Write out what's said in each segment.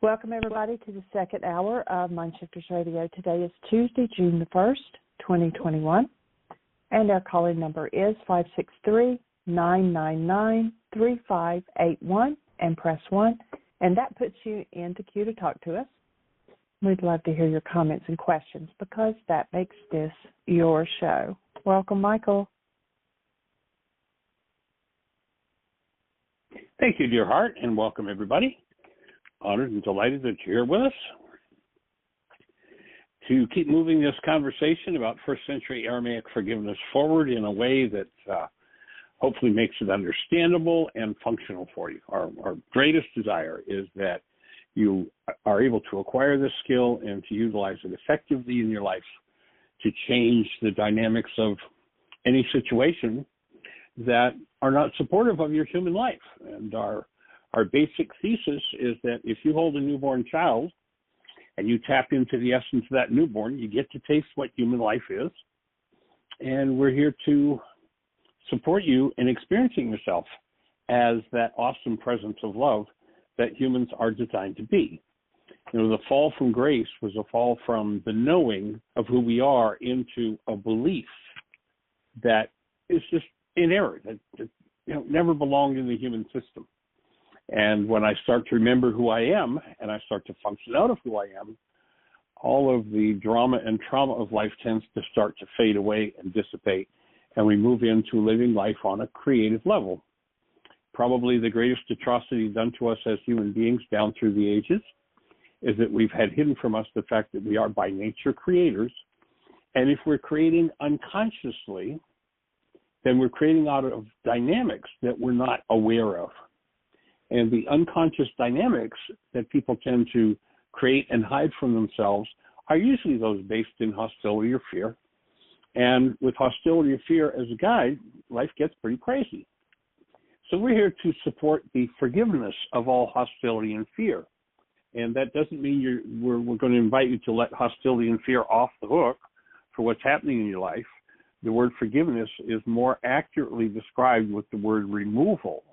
Welcome, everybody, to the second hour of Mindshifters Radio. Today is Tuesday, June the 1st, 2021, and our calling number is 563-999-3581, and press 1, and that puts you into queue to talk to us. We'd love to hear your comments and questions because that makes this your show. Welcome, Michael. Thank you, dear heart, and welcome, everybody. Honored and delighted that you're here with us to keep moving this conversation about first century Aramaic forgiveness forward in a way that hopefully makes it understandable and functional for you. Our greatest desire is that you are able to acquire this skill and to utilize it effectively in your life to change the dynamics of any situation that are not supportive of your human life. And our basic thesis is that if you hold a newborn child and you tap into the essence of that newborn, you get to taste what human life is. And we're here to support you in experiencing yourself as that awesome presence of love that humans are designed to be. You know, the fall from grace was a fall from the knowing of who we are into a belief that is just in error, that never belonged in the human system. And when I start to remember who I am and I start to function out of who I am, all of the drama and trauma of life tends to start to fade away and dissipate, and we move into living life on a creative level. Probably the greatest atrocity done to us as human beings down through the ages is that we've had hidden from us the fact that we are by nature creators. And if we're creating unconsciously, then we're creating out of dynamics that we're not aware of. And the unconscious dynamics that people tend to create and hide from themselves are usually those based in hostility or fear. And with hostility or fear as a guide, life gets pretty crazy. So we're here to support the forgiveness of all hostility and fear. And that doesn't mean we're going to invite you to let hostility and fear off the hook for what's happening in your life. The word forgiveness is more accurately described with the word removal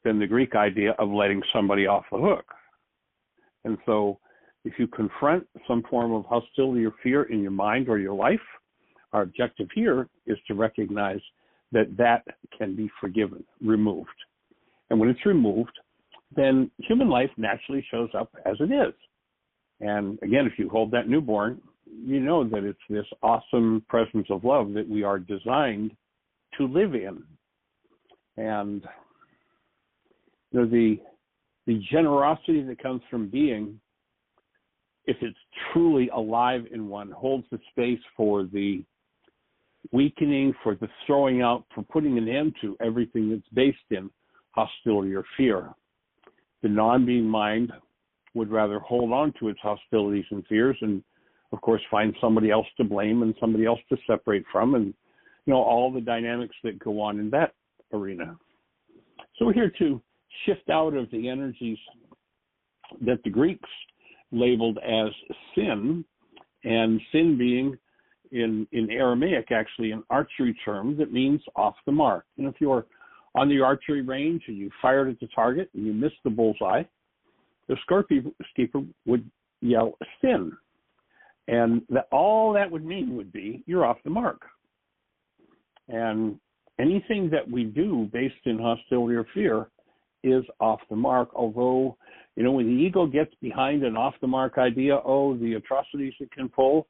than the Greek idea of letting somebody off the hook. And so if you confront some form of hostility or fear in your mind or your life, our objective here is to recognize that that can be forgiven, removed. And when it's removed, then human life naturally shows up as it is. And again, if you hold that newborn, you know that it's this awesome presence of love that we are designed to live in. And the generosity that comes from being, if it's truly alive in one, holds the space for the weakening, for the throwing out, for putting an end to everything that's based in hostility or fear. The non-being mind would rather hold on to its hostilities and fears and, of course, find somebody else to blame and somebody else to separate from, and all the dynamics that go on in that arena. So we're here to shift out of the energies that the Greeks labeled as sin, and sin being in Aramaic actually an archery term that means off the mark. If you're on the archery range and you fired at the target and you missed the bullseye, the scorekeeper would yell sin, and all that would mean would be you're off the mark. And anything that we do based in hostility or fear is off the mark, although, when the ego gets behind an off-the-mark idea, the atrocities it can pull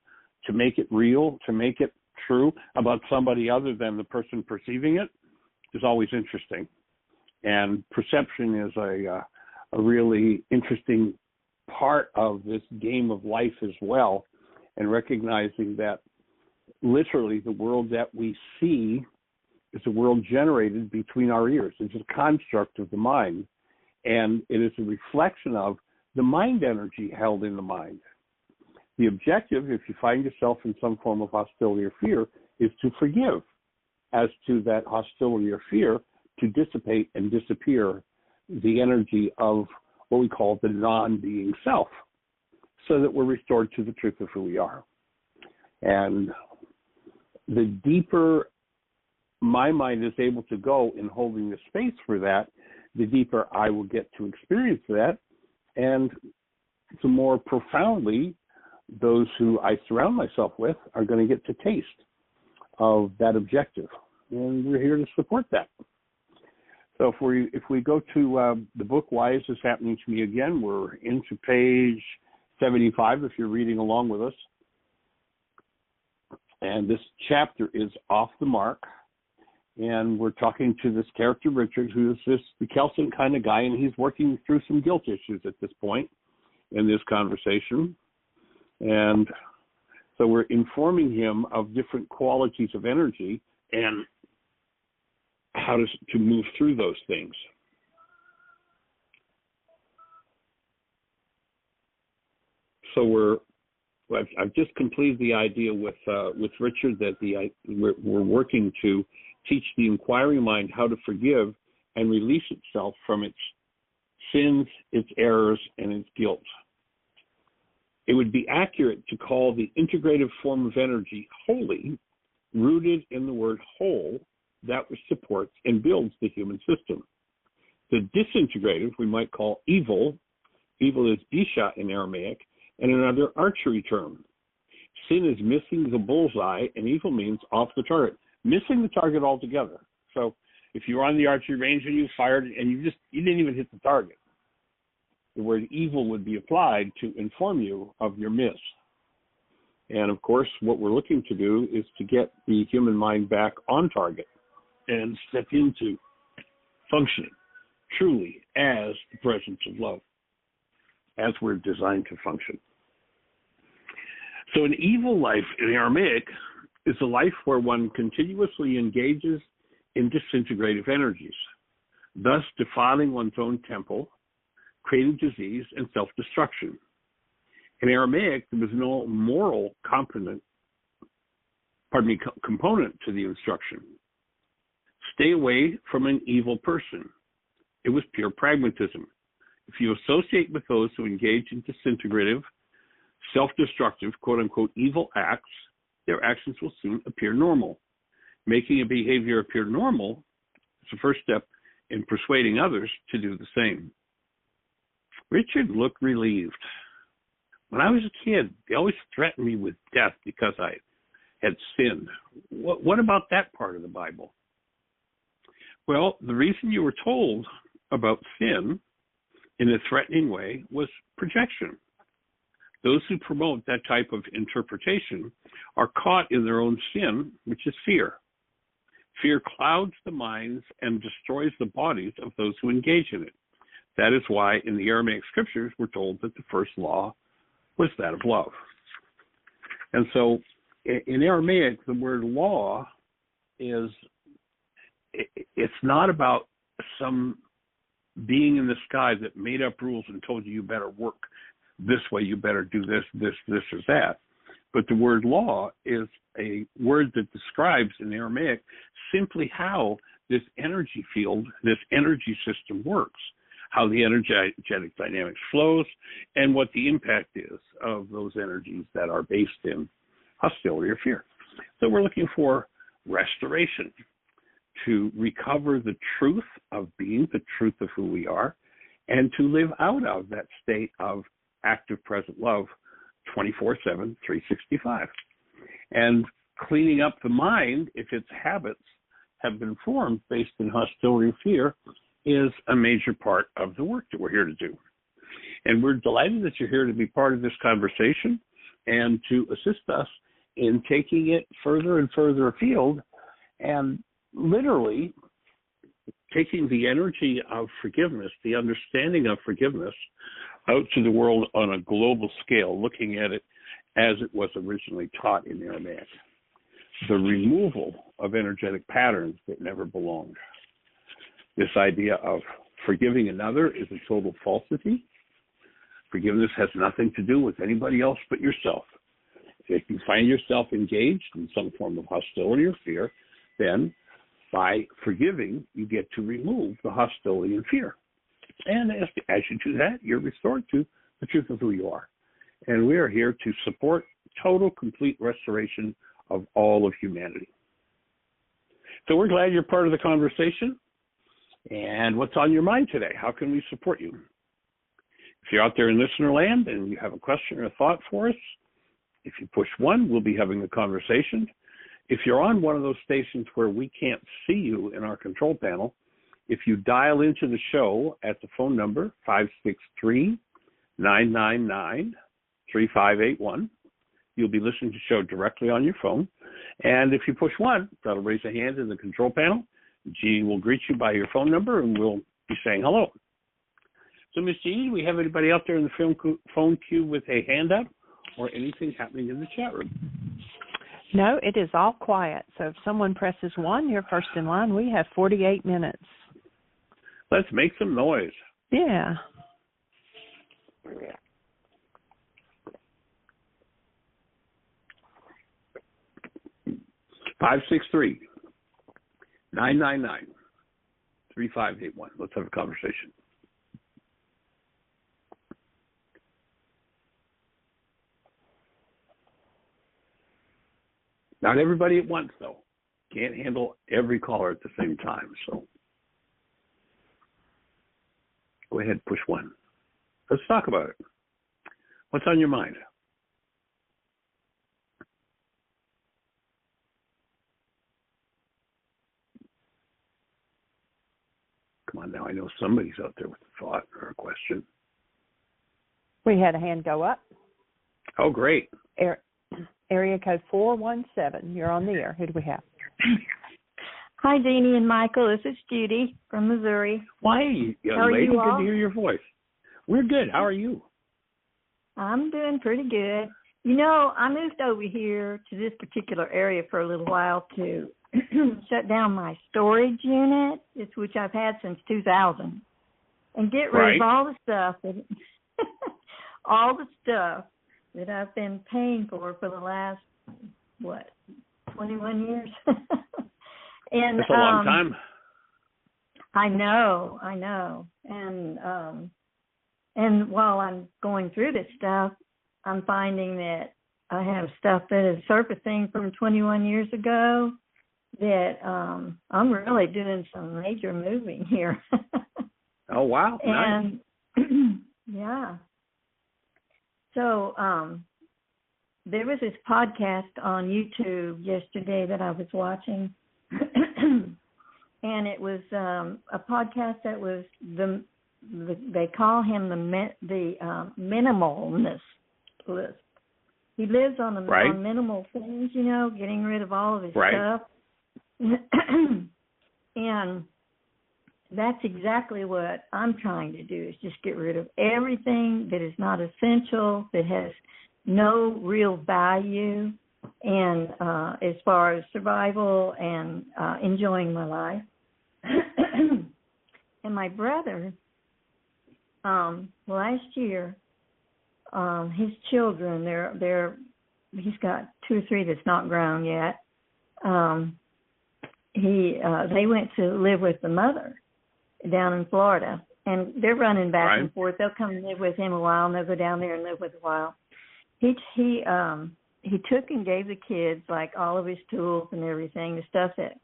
to make it real, to make it true about somebody other than the person perceiving it is always interesting. And perception is a really interesting part of this game of life as well, and recognizing that literally the world that we see is a world generated between our ears. It's a construct of the mind, and it is a reflection of the mind energy held in the mind. The objective, if you find yourself in some form of hostility or fear, is to forgive as to that hostility or fear, to dissipate and disappear the energy of what we call the non-being self, so that we're restored to the truth of who we are. And the deeper my mind is able to go in holding the space for that, the deeper I will get to experience that And the more profoundly those who I surround myself with are going to get to taste of that objective. And we're here to support that. So if we go to the book, Why Is This Happening to Me Again? We're into page 75 if you're reading along with us. And this chapter is Off the Mark. And we're talking to this character, Richard, who is this the Kelson kind of guy, and he's working through some guilt issues at this point in this conversation. And so we're informing him of different qualities of energy and how to move through those things. So I've just completed the idea with Richard that we're working to teach the inquiring mind how to forgive and release itself from its sins, its errors, and its guilt. It would be accurate to call the integrative form of energy holy, rooted in the word whole, that which supports and builds the human system. The disintegrative we might call evil. Evil is disha in Aramaic, and another archery term. Sin is missing the bullseye, and evil means off the target, missing the target altogether. So if you were on the archery range and you fired and you didn't even hit the target, the word evil would be applied to inform you of your miss. And of course, what we're looking to do is to get the human mind back on target and step into functioning truly as the presence of love, as we're designed to function. So an evil life in Aramaic is a life where one continuously engages in disintegrative energies, thus defiling one's own temple, creating disease and self-destruction. In Aramaic, there was no moral component to the instruction. Stay away from an evil person. It was pure pragmatism. If you associate with those who engage in disintegrative, self-destructive, quote-unquote, evil acts, their actions will soon appear normal. Making a behavior appear normal is the first step in persuading others to do the same. Richard looked relieved. When I was a kid, they always threatened me with death because I had sinned. What about that part of the Bible? Well, the reason you were told about sin in a threatening way was projection. Those who promote that type of interpretation are caught in their own sin, which is fear. Fear clouds the minds and destroys the bodies of those who engage in it. That is why in the Aramaic scriptures we're told that the first law was that of love. And so in Aramaic, the word law it's not about some being in the sky that made up rules and told you better work this way, you better do this, or that. But the word law is a word that describes in Aramaic simply how this energy field, this energy system works, how the energetic dynamics flows, and what the impact is of those energies that are based in hostility or fear. So we're looking for restoration, to recover the truth of being, the truth of who we are, and to live out of that state of active present love 24/7, 365. And cleaning up the mind, if its habits have been formed based in hostility or fear, is a major part of the work that we're here to do. And we're delighted that you're here to be part of this conversation and to assist us in taking it further and further afield and literally taking the energy of forgiveness, the understanding of forgiveness, out to the world on a global scale, looking at it as it was originally taught in Aramaic. The removal of energetic patterns that never belonged. This idea of forgiving another is a total falsity. Forgiveness has nothing to do with anybody else but yourself. If you find yourself engaged in some form of hostility or fear, then by forgiving, you get to remove the hostility and fear. And as you do that, you're restored to the truth of who you are. And we are here to support total, complete restoration of all of humanity. So we're glad you're part of the conversation. And what's on your mind today? How can we support you? If you're out there in listener land and you have a question or a thought for us, if you push 1, we'll be having a conversation. If you're on one of those stations where we can't see you in our control panel, if you dial into the show at the phone number 563-999-3581, you'll be listening to the show directly on your phone. And if you push 1, that'll raise a hand in the control panel. Jean will greet you by your phone number, and we'll be saying hello. So, Miss Jean, do we have anybody out there in the phone queue with a hand up or anything happening in the chat room? No, it is all quiet. So if someone presses 1, you're first in line. We have 48 minutes. Let's make some noise. Yeah. Five 999-3581. Let's have a conversation. Not everybody at once, though. Can't handle every caller at the same time. So go ahead, push 1. Let's talk about it. What's on your mind? Come on now, I know somebody's out there with a thought or a question. We had a hand go up. Oh, great. Area code 417. You're on the air. Who do we have? Hi, Deanie and Michael. This is Judy from Missouri. Why, young lady? Good to hear your voice. We're good. How are you? I'm doing pretty good. You know, I moved over here to this particular area for a little while to shut down my storage unit, which I've had since 2000, and get rid of all the stuff that I've been paying for the last 21 years. And that's a long time. I know. And while I'm going through this stuff, I'm finding that I have stuff that is surfacing from 21 years ago that I'm really doing some major moving here. Oh, wow. And nice. Yeah. So there was this podcast on YouTube yesterday that I was watching, and it was a podcast that was they call him the minimalist list. He lives on on minimal things, you know, getting rid of all of his stuff. And that's exactly what I'm trying to do, is just get rid of everything that is not essential, that has no real value, and as far as survival and enjoying my life. And my brother, last year, his children, he's got 2 or 3 that's not grown yet. They went to live with the mother down in Florida, and they're running back and forth. They'll come and live with him a while, and they'll go down there and live with a while. He took and gave the kids like all of his tools and everything, the stuff that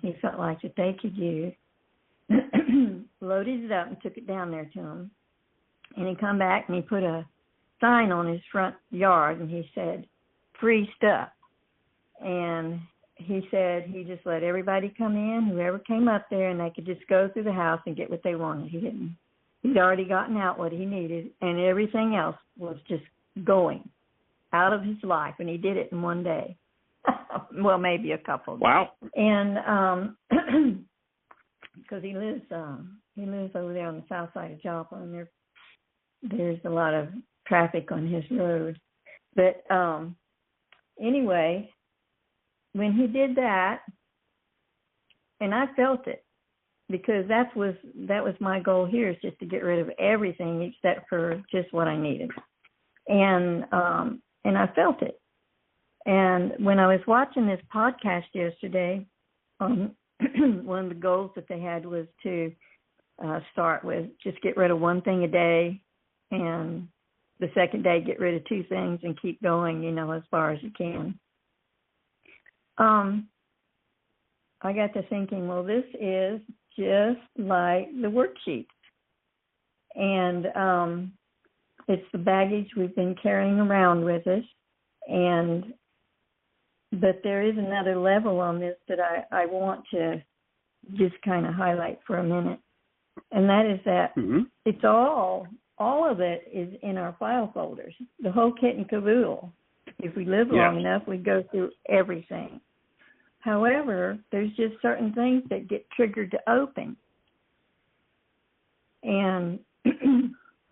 he felt like that they could use. Loaded it up and took it down there to him, and he come back and he put a sign on his front yard, and he said, "Free stuff." And he said he just let everybody come in, whoever came up there, and they could just go through the house and get what they wanted. He'd already gotten out what he needed, and everything else was just going out of his life, and he did it in one day. Well, maybe a couple. Wow. And because he lives over there on the south side of Joplin, and there's a lot of traffic on his road. But anyway, when he did that, and I felt it, because that was my goal here, is just to get rid of everything except for just what I needed, and I felt it. And when I was watching this podcast yesterday, one of the goals that they had was to start with just get rid of one thing a day, and the second day get rid of 2 things, and keep going, you know, as far as you can. I got to thinking, well, this is just like the worksheets. And it's the baggage we've been carrying around with us. But there is another level on this that I want to just kind of highlight for a minute. And that is that it's all of it is in our file folders, the whole kit and caboodle. If we live long enough, we go through everything. However, there's just certain things that get triggered to open. And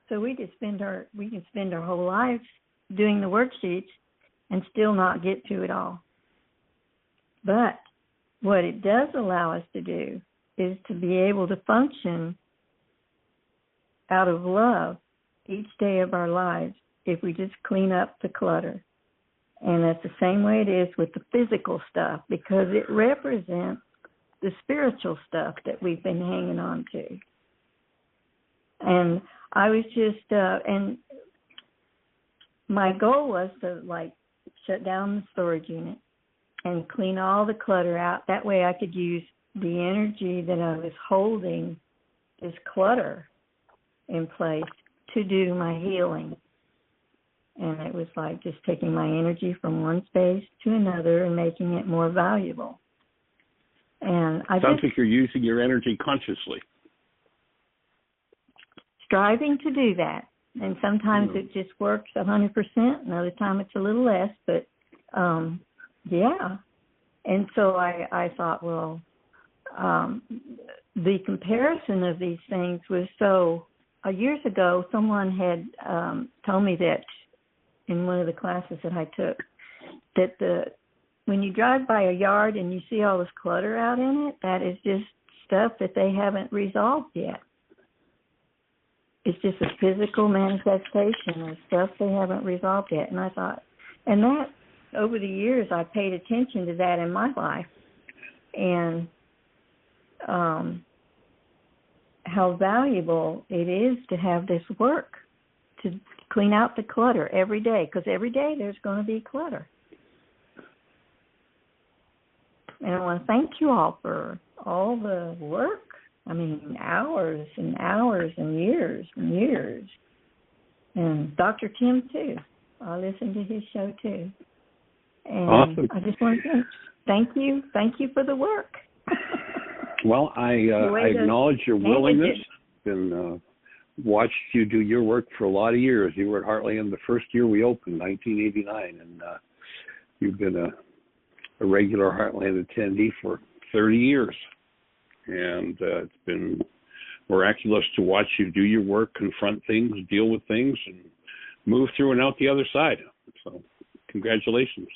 so we can spend our whole lives doing the worksheets and still not get to it all. But what it does allow us to do is to be able to function out of love each day of our lives if we just clean up the clutter. And that's the same way it is with the physical stuff, because it represents the spiritual stuff that we've been hanging on to. And I was just, and my goal was to shut down the storage unit and clean all the clutter out. That way I could use the energy that I was holding this clutter in place to do my healing. And it was like just taking my energy from one space to another and making it more valuable. And I sounds like you're using your energy consciously. Striving to do that. And sometimes it just works 100%, and other time it's a little less, but yeah. And so I thought, well, the comparison of these things was so, years ago, someone had told me that in one of the classes that I took, that when you drive by a yard and you see all this clutter out in it, that is just stuff that they haven't resolved yet. It's just a physical manifestation of stuff they haven't resolved yet. And I thought, and that, over the years, I paid attention to that in my life. And how valuable it is to have this work, to clean out the clutter every day, because every day there's going to be clutter. And I want to thank you all for all the work. I mean, hours and hours and years and years. And Dr. Tim, too. I listen to his show, too. And awesome. I just want to thank you. Thank you for the work. Well, I acknowledge your willingness and watched you do your work for a lot of years. You were at Heartland the first year we opened, 1989, and you've been a regular Heartland attendee for 30 years. And it's been miraculous to watch you do your work, confront things, deal with things, and move through and out the other side. So congratulations.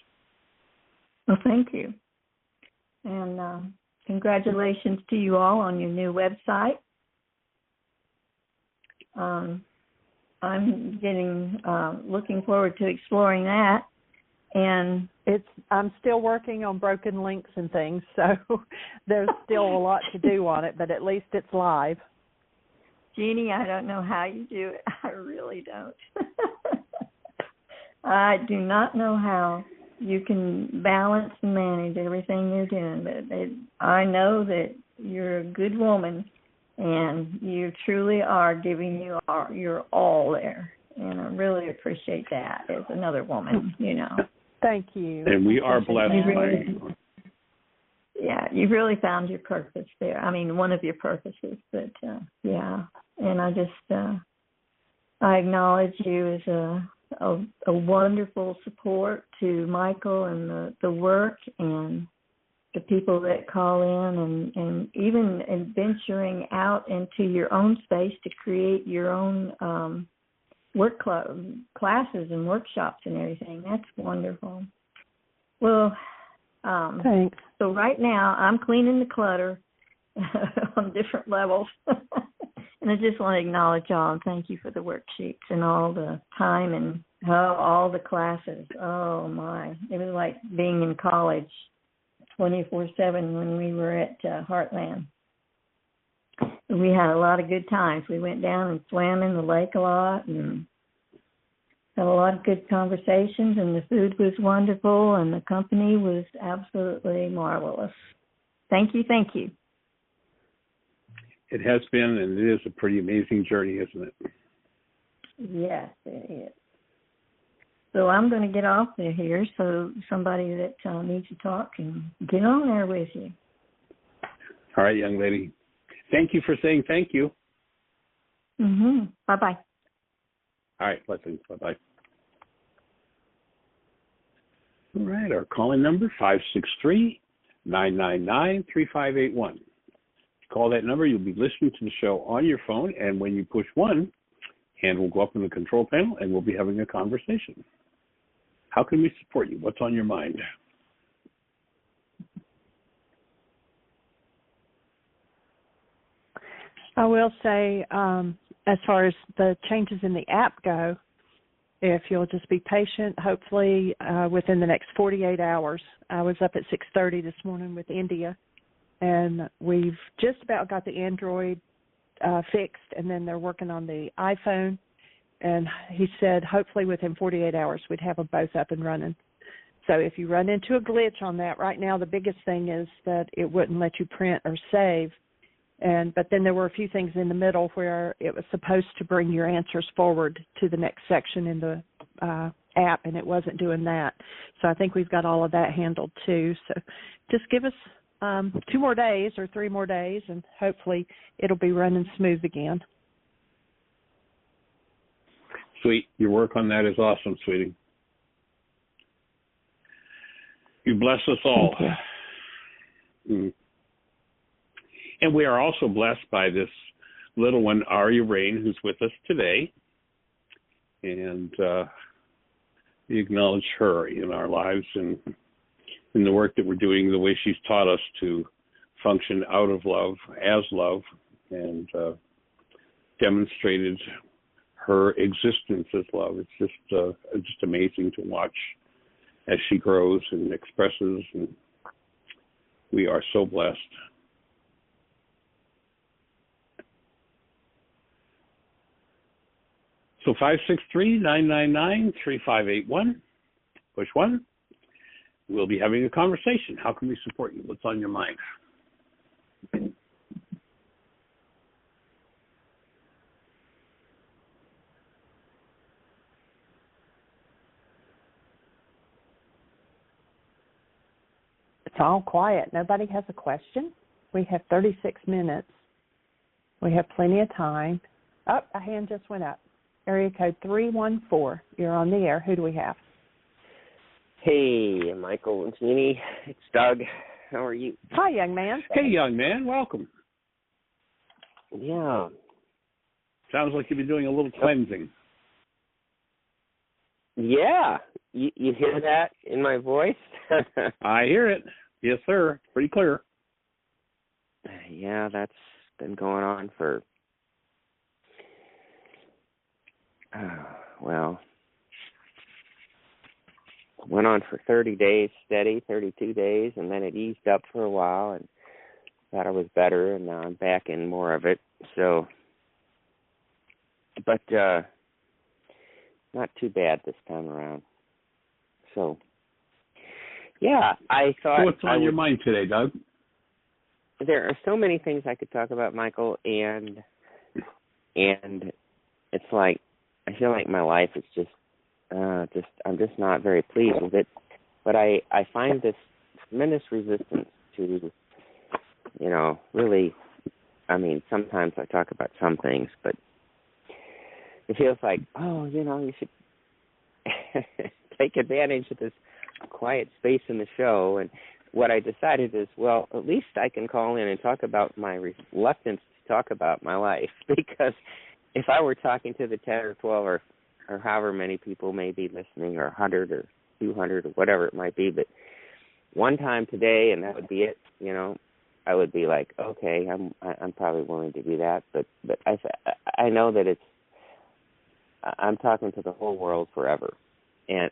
Well, thank you. And congratulations to you all on your new website. I'm looking forward to exploring that. And I'm still working on broken links and things, so there's still a lot to do on it, but at least it's live. Jeannie, I don't know how you do it. I really don't. I do not know how you can balance and manage everything you're doing, but I know that you're a good woman, and you truly are giving your all there, and I really appreciate that as another woman, you know. Thank you. And we are blessed by you. Yeah, you've really found your purpose there. I mean, one of your purposes, but yeah. And I just, I acknowledge you as a wonderful support to Michael and the work and the people that call in and even in venturing out into your own space to create your own work classes and workshops and everything. That's wonderful. Well, thanks. So right now I'm cleaning the clutter on different levels. And I just want to acknowledge y'all and thank you for the worksheets and all the time and all the classes. Oh, my. It was like being in college 24/7 when we were at Heartland. We had a lot of good times. We went down and swam in the lake a lot and had a lot of good conversations, and the food was wonderful, and the company was absolutely marvelous. Thank you, thank you. It has been, and it is a pretty amazing journey, isn't it? Yes, it is. So I'm going to get off there here so somebody that needs to talk can get on there with you. All right, young lady. Thank you for saying thank you. Mm-hmm. Bye-bye. All right, blessings. Bye-bye. All right, our calling number, 563-999-3581. Call that number. You'll be listening to the show on your phone, and when you push 1, hand will go up in the control panel, and we'll be having a conversation. How can we support you? What's on your mind? I will say, as far as the changes in the app go, if you'll just be patient, hopefully within the next 48 hours. I was up at 6:30 this morning with India, and we've just about got the Android fixed, and then they're working on the iPhone. And he said hopefully within 48 hours we'd have them both up and running. So if you run into a glitch on that, right now the biggest thing is that it wouldn't let you print or save. But then there were a few things in the middle where it was supposed to bring your answers forward to the next section in the app, and it wasn't doing that. So I think we've got all of that handled too. So just give us 2 more days or 3 more days, and hopefully it'll be running smooth again. Sweet. Your work on that is awesome, sweetie. You bless us all. Thank you. Mm. And we are also blessed by this little one, Aria Rain, who's with us today. And we acknowledge her in our lives and in the work that we're doing, the way she's taught us to function out of love, as love, and demonstrated her existence as love. It's just amazing to watch as she grows and expresses, and we are so blessed. So 563-999-3581, push 1. We'll be having a conversation. How can we support you? What's on your mind? It's all quiet. Nobody has a question. We have 36 minutes. We have plenty of time. Oh, a hand just went up. Area code 314. You're on the air. Who do we have? Hey, Michael and Jeannie. It's Doug. How are you? Hi, young man. Hey, young man. Welcome. Yeah. Sounds like you've been doing a little cleansing. Yeah. You hear that in my voice? I hear it. Yes, sir. Pretty clear. Yeah, that's been going on for, went on for 30 days steady, 32 days, and then it eased up for a while and thought I was better, and now I'm back in more of it. So, but not too bad this time around. So, yeah, I thought. So what's on your mind today, Doug? There are so many things I could talk about, Michael, and it's like I feel like my life is just I'm just not very pleased with it. But I find this tremendous resistance to, really. I mean, sometimes I talk about some things, but it feels like, you should take advantage of this quiet space in the show. And what I decided is, well, at least I can call in and talk about my reluctance to talk about my life, because if I were talking to the 10 or 12 or however many people may be listening, or 100 or 200 or whatever it might be, but one time today and that would be it, I would be like, okay, I'm probably willing to do that, but I know that I'm talking to the whole world forever, and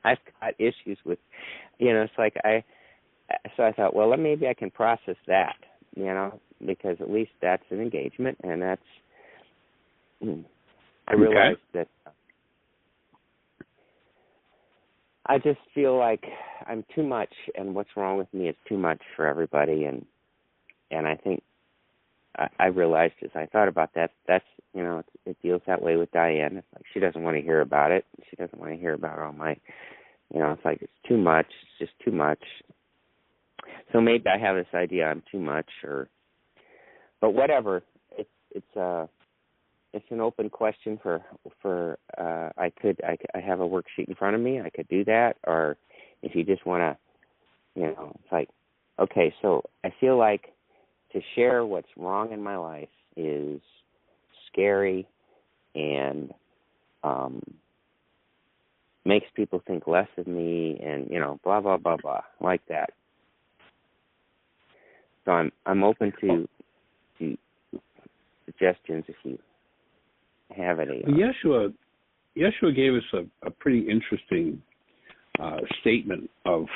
I've got issues with, it's like so I thought, well, maybe I can process that, because at least that's an engagement, and that's, I realized that I just feel like I'm too much, and what's wrong with me is too much for everybody, and I think I realized as I thought about that, that's, it deals that way with Diane. It's like she doesn't want to hear about it. She doesn't want to hear about all my, it's like it's too much. It's just too much. So maybe I have this idea I'm too much, but whatever. It's an open question for I have a worksheet in front of me. I could do that, or if you just want to, it's like, okay, so I feel like to share what's wrong in my life is scary and makes people think less of me, and blah blah blah blah, like that. So I'm open to suggestions if you have any. Yeshua gave us a pretty interesting statement of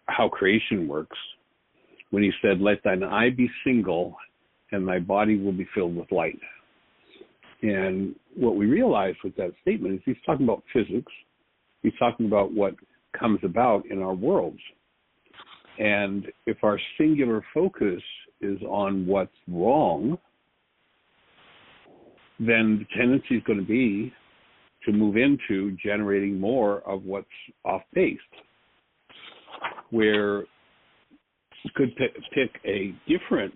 how creation works when he said, "Let thine eye be single, and thy body will be filled with light." And what we realize with that statement is he's talking about physics. He's talking about what comes about in our worlds. And if our singular focus is on what's wrong, then the tendency is going to be to move into generating more of what's off-base, where you could pick a different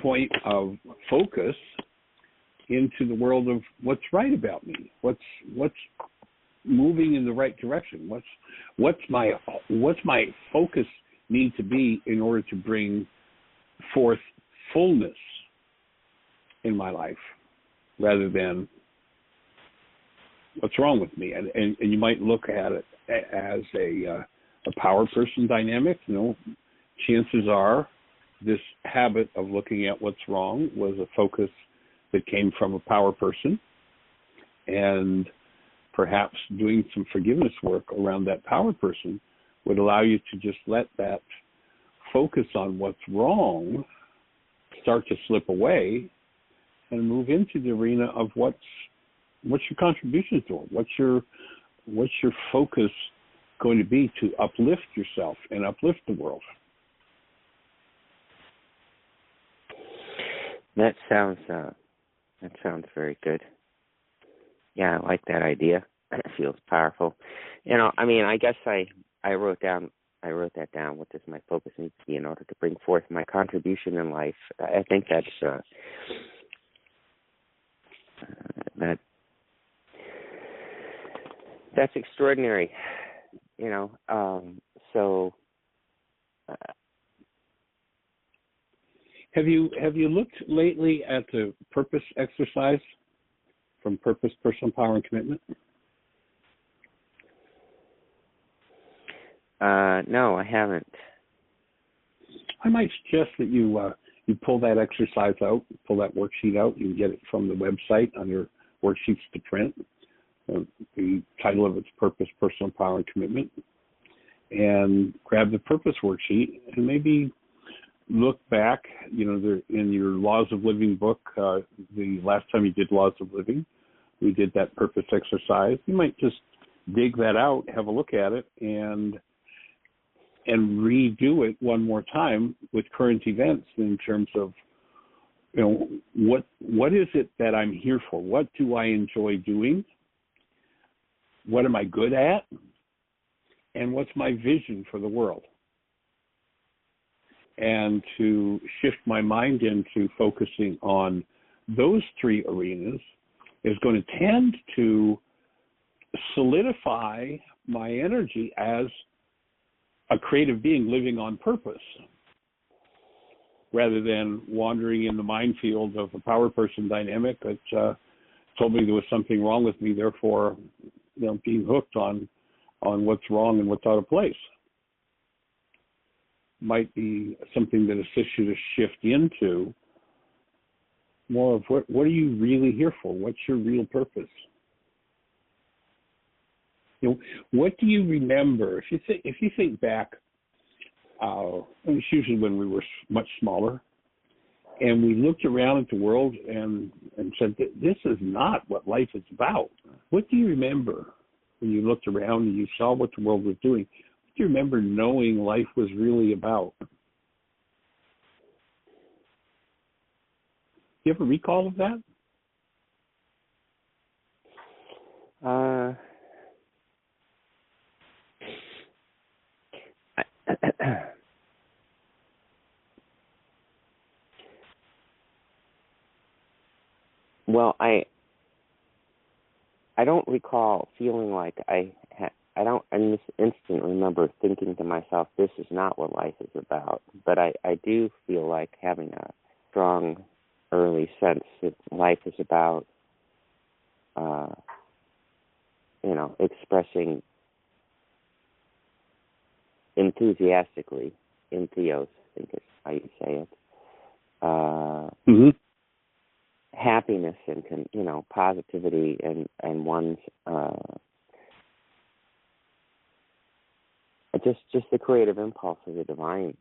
point of focus into the world of what's right about me, what's moving in the right direction, what's my focus need to be in order to bring forth fullness in my life, rather than what's wrong with me. And you might look at it as a power person dynamic. Chances are this habit of looking at what's wrong was a focus that came from a power person, and perhaps doing some forgiveness work around that power person would allow you to just let that focus on what's wrong start to slip away and move into the arena of what's your contribution to it, what's your focus going to be to uplift yourself and uplift the world. That sounds very good. Yeah, I like that idea. It feels powerful. I guess I wrote that down. What does my focus need to be in order to bring forth my contribution in life? I think that's that's extraordinary. So. Have you looked lately at the purpose exercise from Purpose, Personal Power, and Commitment? No, I haven't. I might suggest that you pull that exercise out, pull that worksheet out. You can get it from the website under Worksheets to Print. The title of it's Purpose, Personal Power, and Commitment. And grab the Purpose worksheet and maybe look back, in your Laws of Living book, the last time you did Laws of Living, we did that purpose exercise. You might just dig that out, have a look at it, and redo it one more time with current events in terms of, what is it that I'm here for? What do I enjoy doing? What am I good at? And what's my vision for the world? And to shift my mind into focusing on those three arenas is going to tend to solidify my energy as a creative being living on purpose, rather than wandering in the minefield of a power person dynamic that told me there was something wrong with me, therefore, being hooked on what's wrong and what's out of place. Might be something that assists you to shift into more of what are you really here for? What's your real purpose? What do you remember? If you think back, it's usually when we were much smaller, and we looked around at the world and said, this is not what life is about. What do you remember when you looked around and you saw what the world was doing? Do you remember knowing life was really about? you have a recall of that? Well, I don't recall feeling like I don't in this instant remember thinking to myself, this is not what life is about. But I do feel like having a strong early sense that life is about, expressing enthusiastically, entheos, I think is how you say it, happiness and, positivity and one's, just the creative impulse of the divine,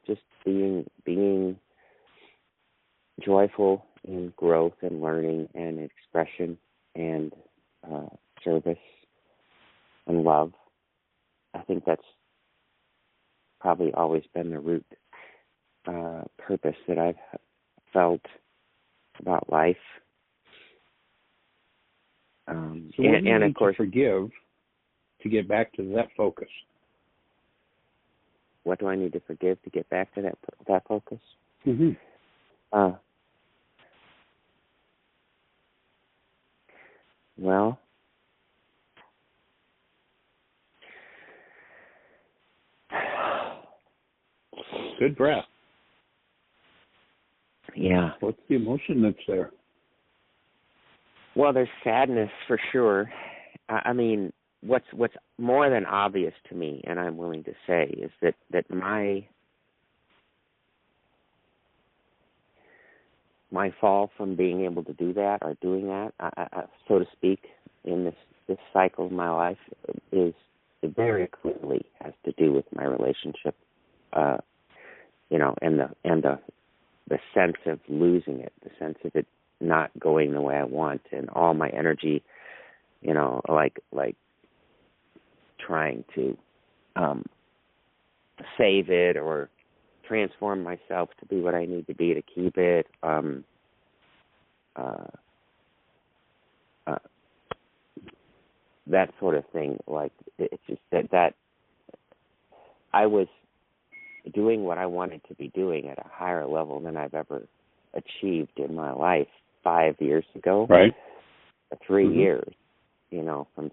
just being joyful in growth and learning and expression and service and love. I think that's probably always been the root purpose that I've felt about life. So what do you need of course, to forgive to get back to that focus? What do I need to forgive to get back to that focus? Mm-hmm. Well, good breath. Yeah. What's the emotion that's there? Well, there's sadness for sure. I mean, what's more than obvious to me, and I'm willing to say, is that my fall from being able to do that or doing that, so to speak, in this cycle of my life, is very clearly has to do with my relationship, and the sense of losing it, the sense of it not going the way I want, and all my energy, like trying to save it or transform myself to be what I need to be to keep it. That sort of thing. Like, it's just that I was doing what I wanted to be doing at a higher level than I've ever achieved in my life 5 years ago. Right. 3 years. From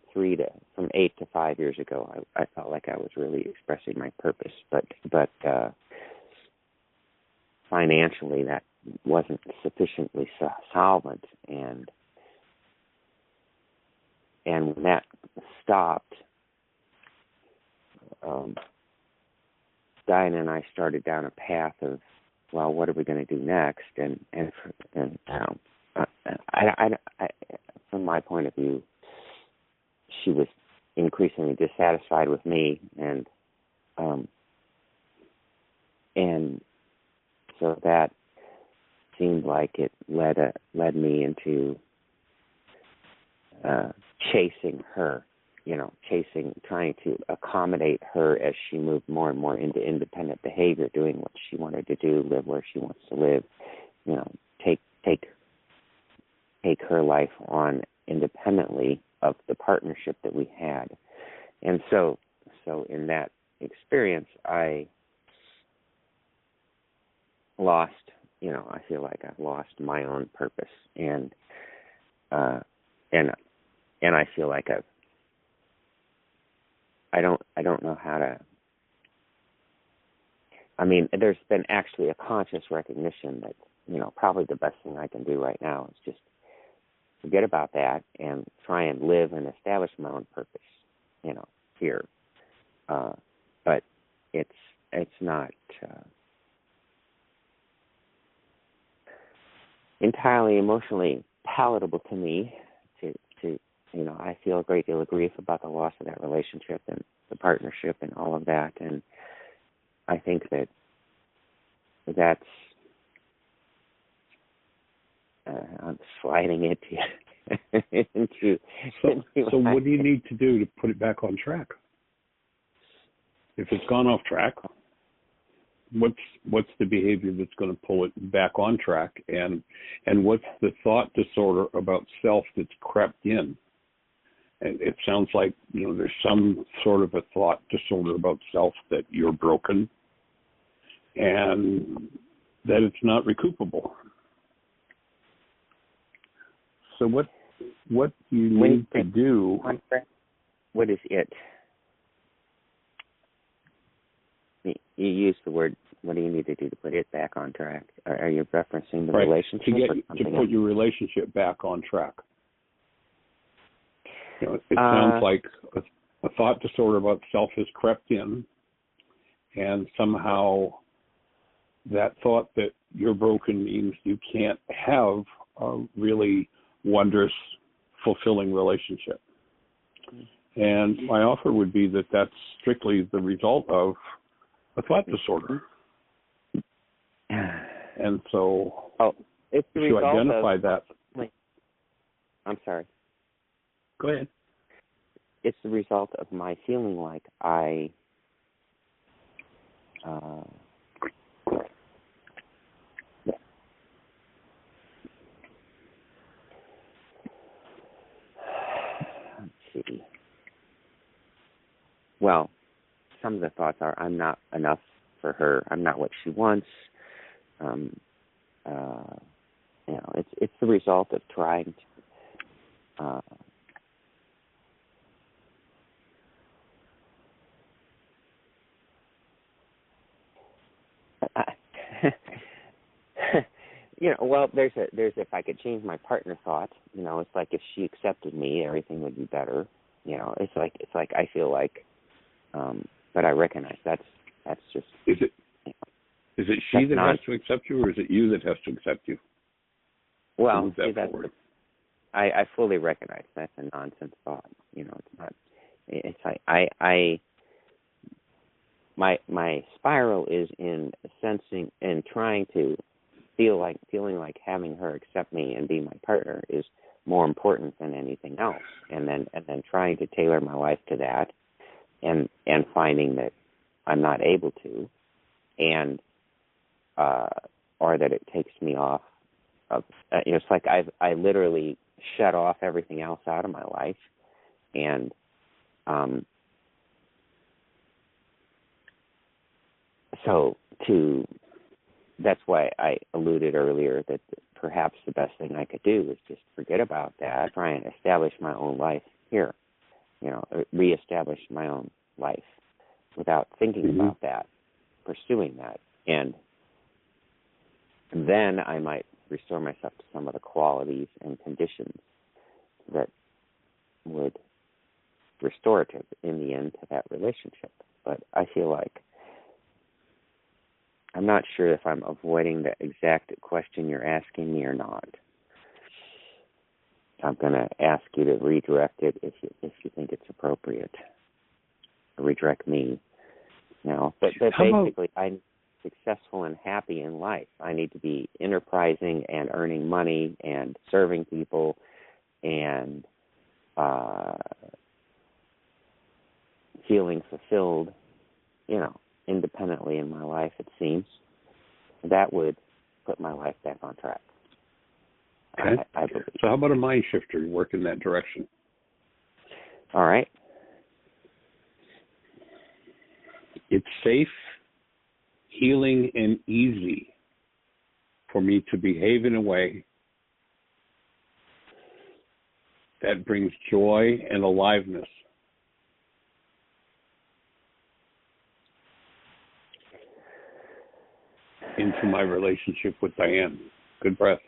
8 to 5 years ago, I felt like I was really expressing my purpose, but financially that wasn't sufficiently solvent, and when that stopped, Diane and I started down a path of, well, what are we going to do next? And from my point of view, she was increasingly dissatisfied with me, and so that seemed like it led me into chasing her, trying to accommodate her as she moved more and more into independent behavior, doing what she wanted to do, live where she wants to live, take her life on independently of the partnership that we had. And so in that experience, I lost, I feel like I've lost my own purpose, and I feel like I don't know how to. I mean, there's been actually a conscious recognition that, probably the best thing I can do right now is just forget about that and try and live and establish my own purpose, here. But it's not entirely emotionally palatable to me to I feel a great deal of grief about the loss of that relationship and the partnership and all of that, and I think that's I'm sliding it into. So what do you need to do to put it back on track? If it's gone off track? what's the behavior that's going to pull it back on track, and what's the thought disorder about self that's crept in? And it sounds like, there's some sort of a thought disorder about self that you're broken and that it's not recoupable. So what you need to do? What is it? You use the word. What do you need to do to put it back on track? Are you referencing the relationship? To put your relationship back on track. It sounds like a thought disorder about self has crept in, and somehow that thought that you're broken means you can't have a really wondrous, fulfilling relationship. And my offer would be that that's strictly the result of a thought disorder. And so it's the if you result identify of, that. I'm sorry. Go ahead. It's the result of my feeling like I let's see. Well, some of the thoughts are I'm not enough for her. I'm not what she wants. It's the result of trying to there's if I could change my partner thought, it's like if she accepted me, everything would be better. It's like I feel like, but I recognize that's just. Is it she that has to accept you, or is it you that has to accept you? Well, I fully recognize that's a nonsense thought. It's not. It's like my spiral is in sensing and trying to feeling like having her accept me and be my partner is more important than anything else, and then trying to tailor my life to that, and finding that I'm not able to, and or that it takes me off of. It's like I literally shut off everything else out of my life, and that's why I alluded earlier that perhaps the best thing I could do is just forget about that, try and establish my own life here, reestablish my own life without thinking about that, pursuing that. And then I might restore myself to some of the qualities and conditions that would restorative in the end to that relationship. But I feel like I'm not sure if I'm avoiding the exact question you're asking me or not. I'm going to ask you to redirect it if you think it's appropriate. Redirect me. But basically, I'm successful and happy in life. I need to be enterprising and earning money and serving people and feeling fulfilled, independently in my life, it seems. That would put my life back on track. Okay. I believe. So how about a mind shifter to work in that direction? All right. It's safe, healing, and easy for me to behave in a way that brings joy and aliveness into my relationship with Diane. Good breath.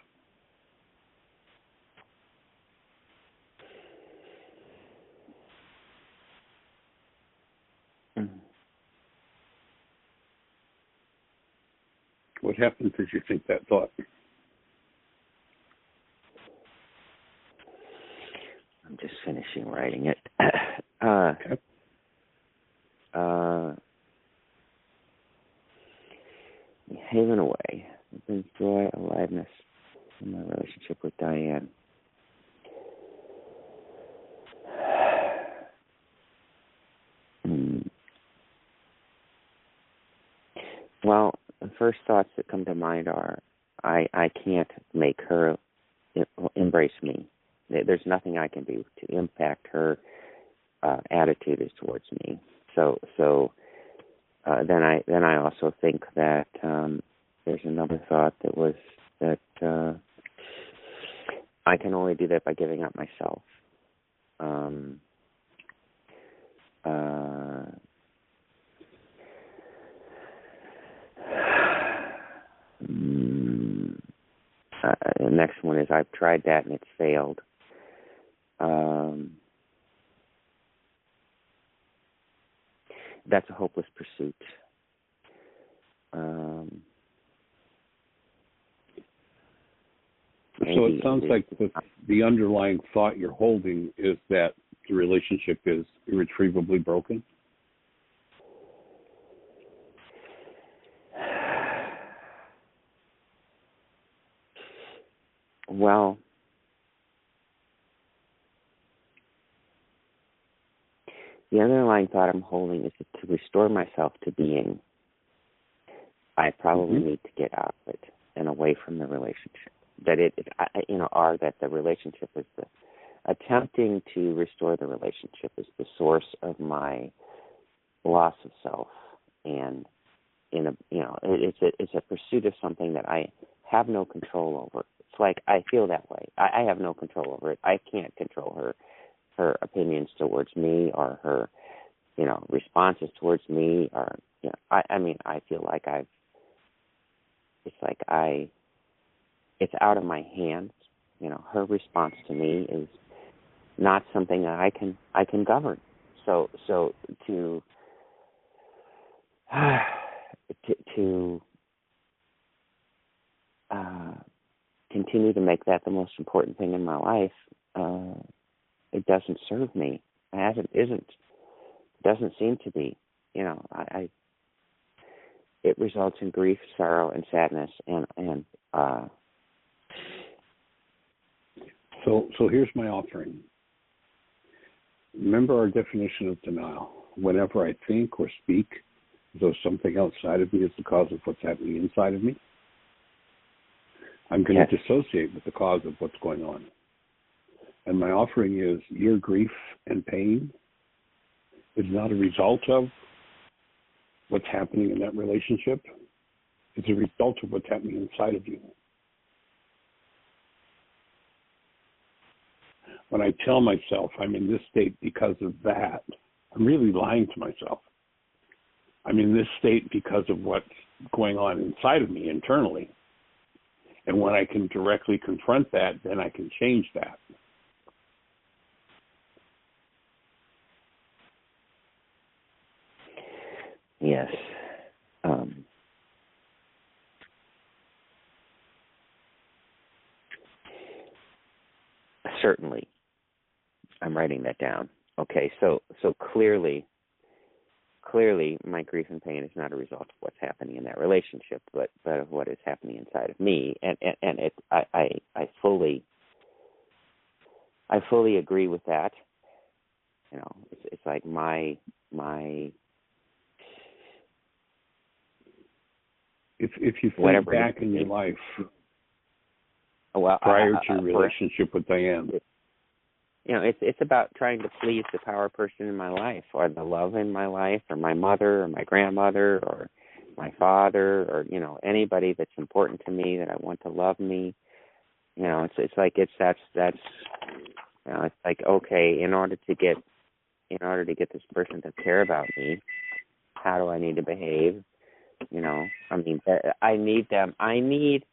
What happens as you think that thought? I'm just finishing writing it. Okay. Haven away. It brings joy, aliveness in my relationship with Diane. Well, the first thoughts that come to mind are, I can't make her embrace me. There's nothing I can do to impact her attitude is towards me. So then I also think that there's another thought that was that I can only do that by giving up myself. The next one is I've tried that and it's failed. That's a hopeless pursuit. So it sounds like the underlying thought you're holding is that the relationship is irretrievably broken. Well, the underlying thought I'm holding is that to restore myself to being, I probably need to get out of it and away from the relationship. That that the relationship is attempting to restore the relationship is the source of my loss of self, and it's a pursuit of something that I have no control over. It's like I feel that way. I have no control over it. I can't control her opinions towards me or her, responses towards me, or I feel like it's out of my hands. Her response to me is not something that I can govern. So to continue to make that the most important thing in my life, it doesn't serve me. It doesn't seem to be. It results in grief, sorrow, and sadness, and So here's my offering. Remember our definition of denial. Whenever I think or speak as though something outside of me is the cause of what's happening inside of me, I'm going to dissociate with the cause of what's going on. And my offering is your grief and pain is not a result of what's happening in that relationship. It's a result of what's happening inside of you. When I tell myself I'm in this state because of that, I'm really lying to myself. I'm in this state because of what's going on inside of me internally. And when I can directly confront that, then I can change that. Yes. Certainly. I'm writing that down. Okay, so clearly my grief and pain is not a result of what's happening in that relationship, but of what is happening inside of me. And I fully agree with that. It's like my If you think back in your life prior to your relationship with Diane, it's about trying to please the power person in my life, or the love in my life, or my mother, or my grandmother, or my father, or anybody that's important to me that I want to love me. It's like okay, in order to get this person to care about me, how do I need to behave? I need them. I need,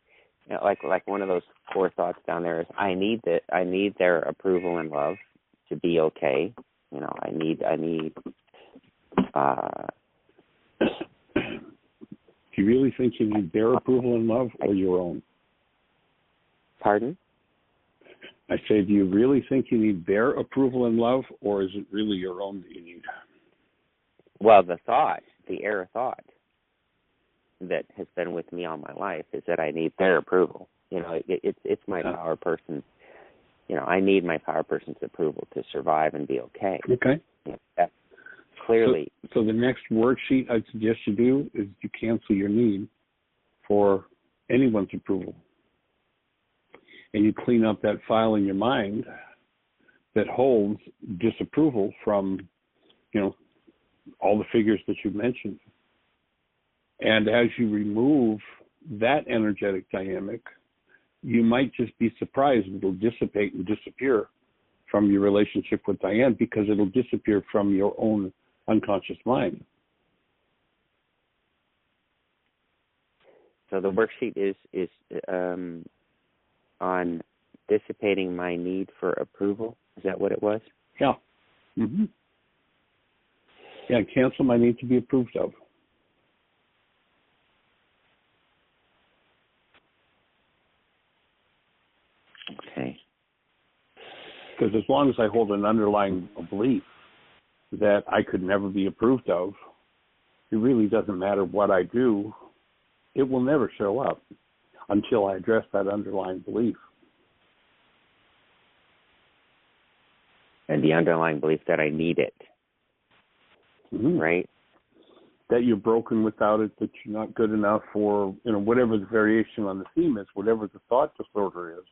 like one of those core thoughts down there is I need their approval and love to be okay. I need. Do you really think you need their approval and love, or your own? Pardon? I say, do you really think you need their approval and love, or is it really your own that you need? Well, the error thought that has been with me all my life is that I need their approval. It's my power person. I need my power person's approval to survive and be okay. Okay. clearly. So the next worksheet I'd suggest you do is you cancel your need for anyone's approval. And you clean up that file in your mind that holds disapproval from, all the figures that you've mentioned. And as you remove that energetic dynamic, you might just be surprised it'll dissipate and disappear from your relationship with Diane, because it'll disappear from your own unconscious mind. So the worksheet is on dissipating my need for approval. Is that what it was? Yeah. Mm-hmm. Yeah, cancel my need to be approved of. Okay. Because as long as I hold an underlying belief that I could never be approved of, it really doesn't matter what I do. It will never show up until I address that underlying belief. And the underlying belief that I need it, right? That you're broken without it, that you're not good enough, or whatever the variation on the theme is, whatever the thought disorder is.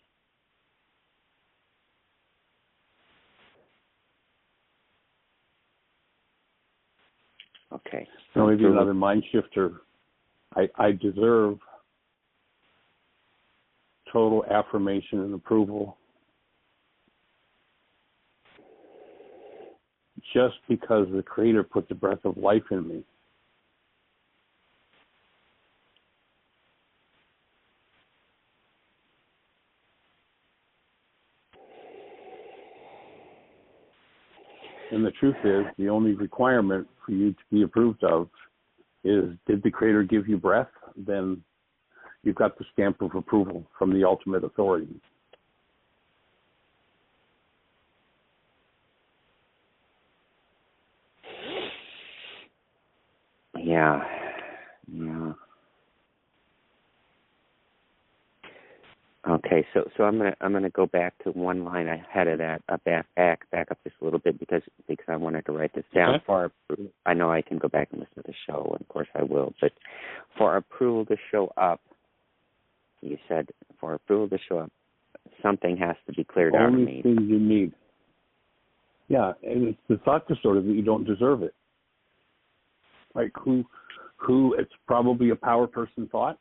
Okay. Maybe another mind shifter. I deserve total affirmation and approval just because the Creator put the breath of life in me. And the truth is, the only requirement for you to be approved of is, did the Creator give you breath? Then you've got the stamp of approval from the ultimate authority. Yeah. Okay, so I'm gonna go back to one line ahead of that, back up just a little bit because I wanted to write this down. Okay. I know I can go back and listen to the show, and of course I will. But for approval to show up, you said for approval to show up, something has to be cleared out of me. Only thing you need. Yeah, and it's the thought disorder that you don't deserve it. Like who it's probably a power person thought,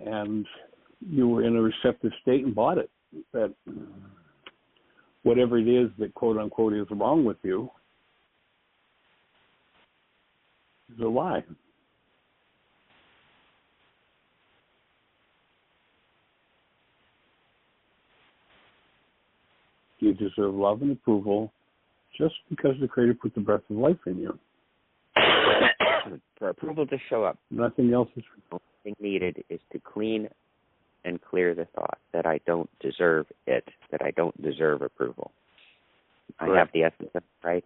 and you were in a receptive state and bought it. That whatever it is that quote unquote is wrong with you is a lie. You deserve love and approval just because the Creator put the breath of life in you. For approval to show up, nothing else is. The only thing needed is to clean and clear the thought that I don't deserve it, that I don't deserve approval. Correct. I have the essence of it, right?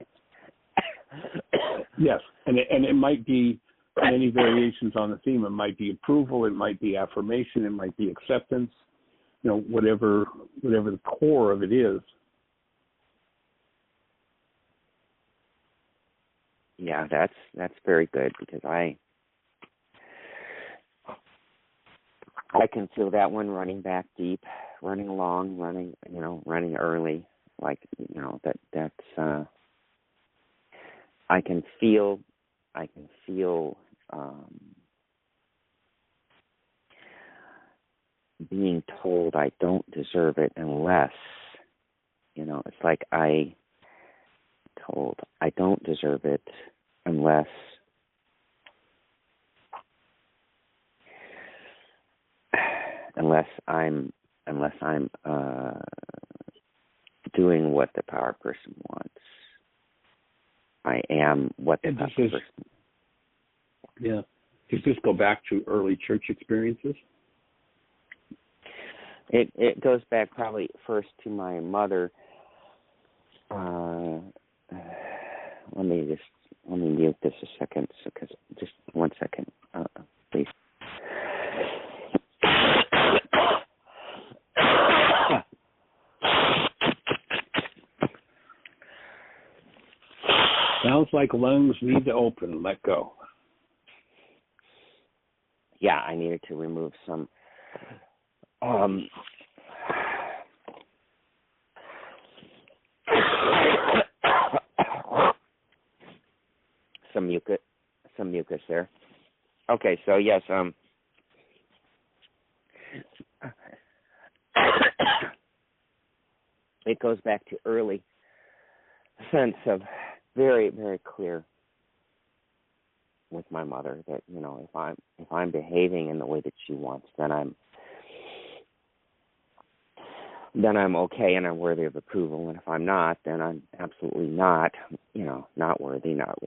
Yes, and it might be many variations on the theme. It might be approval, it might be affirmation, it might be acceptance. Whatever the core of it is. Yeah, that's very good because I can feel that one running back deep, running along, running early, that's I can feel being told I don't deserve it unless, it's like I don't deserve it unless I'm doing what the power person wants. I am what the power person. Yeah. Does this go back to early church experiences? It goes back probably first to my mother. Let me mute this a second, because just 1 second, please. Sounds like lungs need to open and let go. Yeah, I needed to remove some some mucus there. Okay, so yes, it goes back to early sense of very, very clear with my mother that, you know, if I'm behaving in the way that she wants, then I'm okay and I'm worthy of approval. And if I'm not, then I'm absolutely not, you know, not worthy, not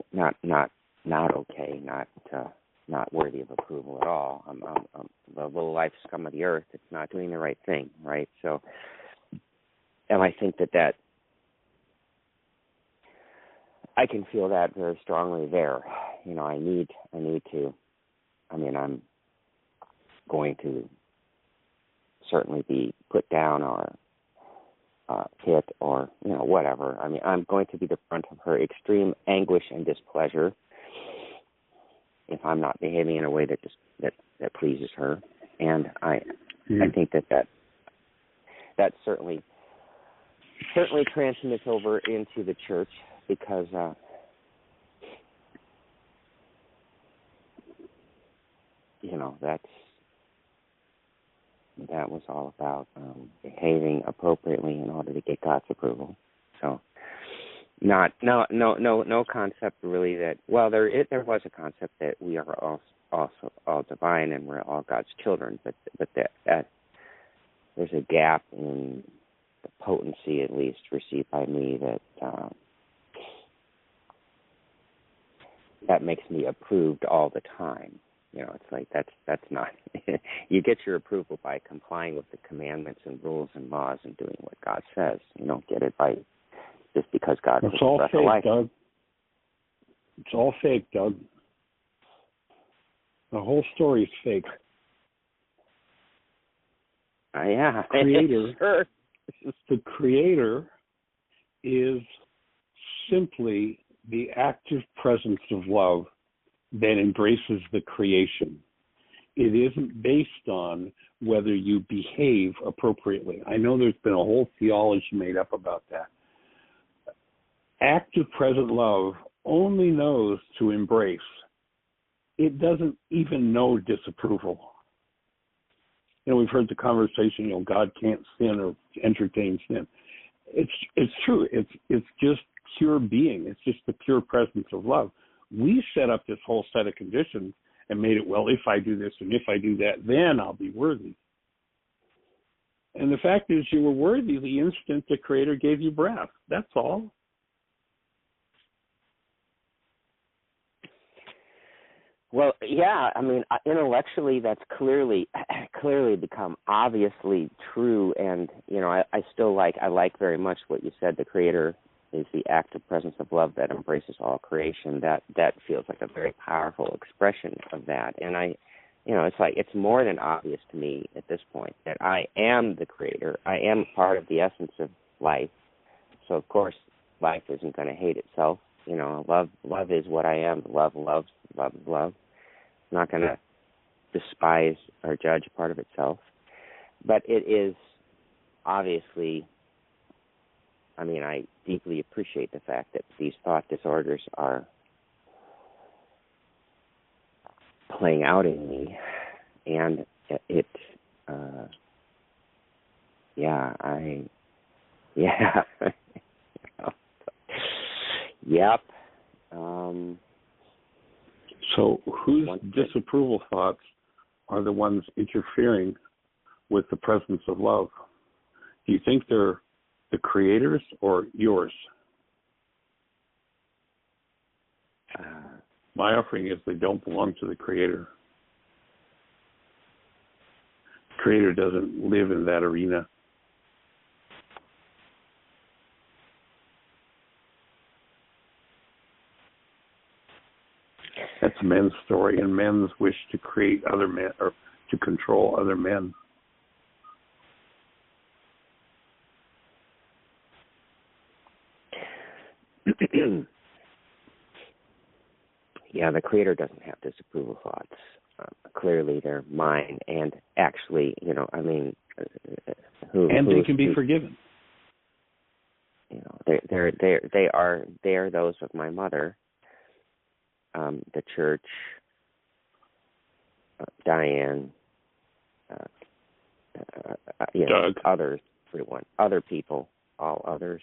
okay, not worthy of approval at all. I'm the little life scum of the earth. It's not doing the right thing, right? So, and I think that I can feel that very strongly there. You know, I need to. I mean, I'm going to certainly be put down or hit or, you know, whatever. I mean, I'm going to be the brunt of her extreme anguish and displeasure if I'm not behaving in a way that pleases her. And I think that certainly transmits over into the church because you know, that was all about behaving appropriately in order to get God's approval. So, no concept really that. Well, there was a concept that we are also all divine and we're all God's children, but that there's a gap in the potency, at least received by me, that makes me approved all the time. You know, it's like that's not. You get your approval by complying with the commandments and rules and laws and doing what God says. You don't get it by just because God. It's all fake, Doug. It's all fake, Doug. The whole story is fake. Yeah, Creator. Sure. The Creator is simply the active presence of love that embraces the creation. It isn't based on whether you behave appropriately. I know there's been a whole theology made up about that. Active present love only knows to embrace. It doesn't even know disapproval. You know, we've heard the conversation, you know, God can't sin or entertain sin. It's true. It's just pure being. It's just the pure presence of love. We set up this whole set of conditions and made it, well, if I do this and if I do that, then I'll be worthy. And the fact is, you were worthy the instant the Creator gave you breath. That's all. Well, yeah, I mean, intellectually, that's clearly become obviously true. And, you know, I like very much what you said. The Creator is the active presence of love that embraces all creation. That feels like a very powerful expression of that. And it's like it's more than obvious to me at this point that I am the Creator. I am part of the essence of life. So of course, life isn't going to hate itself. You know, love is what I am. Love loves. Love is love. It's not going to despise or judge part of itself. But it is obviously. I mean, I deeply appreciate the fact that these thought disorders are playing out in me, and yep. So whose disapproval thoughts are the ones interfering with the presence of love? Do you think they're the Creator's or yours? My offering is they don't belong to the Creator. The Creator doesn't live in that arena. That's men's story and men's wish to create other men or to control other men. yeah, the Creator doesn't have disapproval thoughts. Clearly, they're mine, and actually, I mean, they can be forgiven. They are those of my mother, the church, Diane, Doug, others, everyone, other people, all others,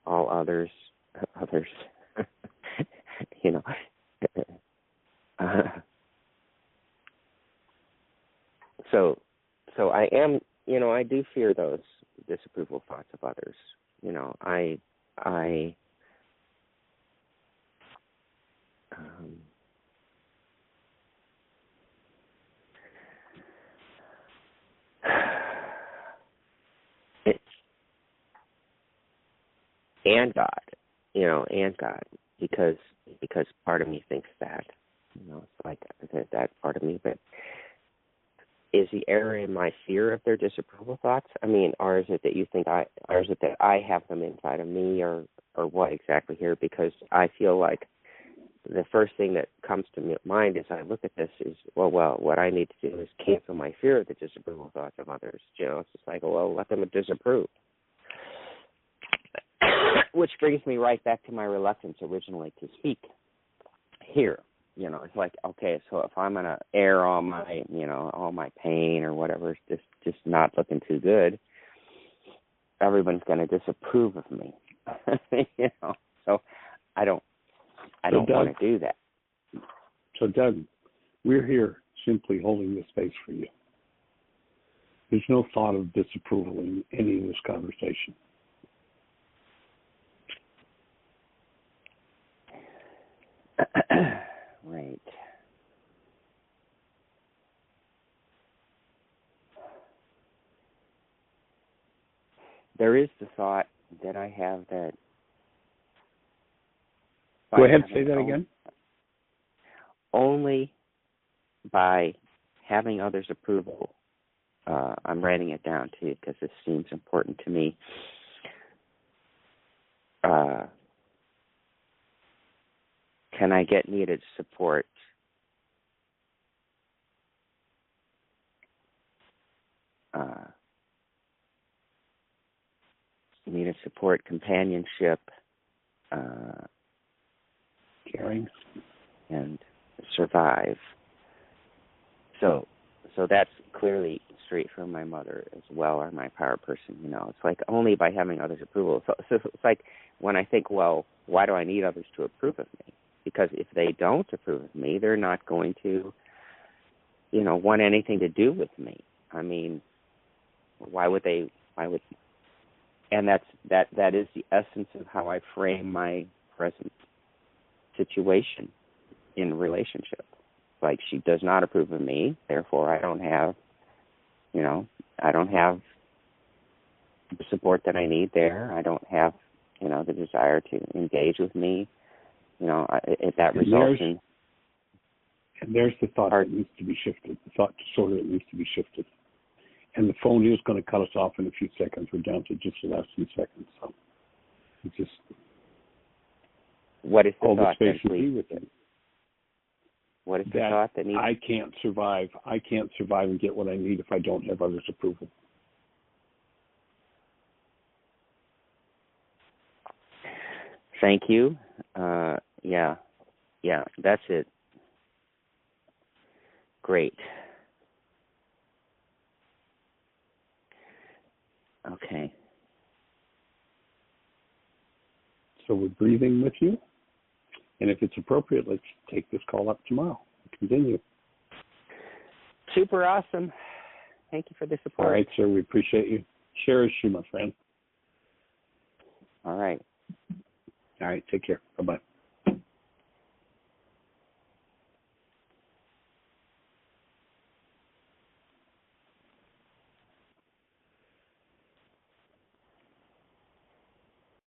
all others, others, So I am, I do fear those disapproval thoughts of others. And God, and God, because part of me thinks that, it's like that part of me, but is the error in my fear of their disapproval thoughts? I mean, or is it that you think or is it that I have them inside of me, or what exactly here? Because I feel like the first thing that comes to mind as I look at this is, well, what I need to do is cancel my fear of the disapproval thoughts of others. It's just like, well, let them disapprove. Which brings me right back to my reluctance originally to speak here. It's like, okay, so if I'm going to air all my pain or whatever, just not looking too good, everyone's going to disapprove of me. So I don't want to do that. So Doug, we're here simply holding the space for you. There's no thought of disapproval in any of this conversation. Right. There is the thought that I have that. Go ahead, say that again. Only by having others' approval, I'm writing it down too because this seems important to me. Can I get needed support? Needed support, companionship, caring, and survive. So that's clearly straight from my mother as well, or my power person. It's like only by having others' approval. So it's like when I think, well, why do I need others to approve of me? Because if they don't approve of me, they're not going to, want anything to do with me. I mean, why would they? And that is the essence of how I frame my present situation in relationship. Like, she does not approve of me, therefore I don't have the support that I need there. I don't have, the desire to engage with me. If that results in... And there's the thought that needs to be shifted, the thought disorder that needs to be shifted. And the phone is going to cut us off in a few seconds. We're down to just the last few seconds. So it's just... What is the hold thought the space then, to be with you. What is the thought that needs... I can't survive and get what I need if I don't have others' approval. Thank you. Yeah, that's it. Great. Okay. So we're breathing with you. And if it's appropriate, let's take this call up tomorrow. Continue. Super awesome. Thank you for the support. All right, sir. We appreciate you. Cherish you, my friend. All right. All right. Take care. Bye-bye.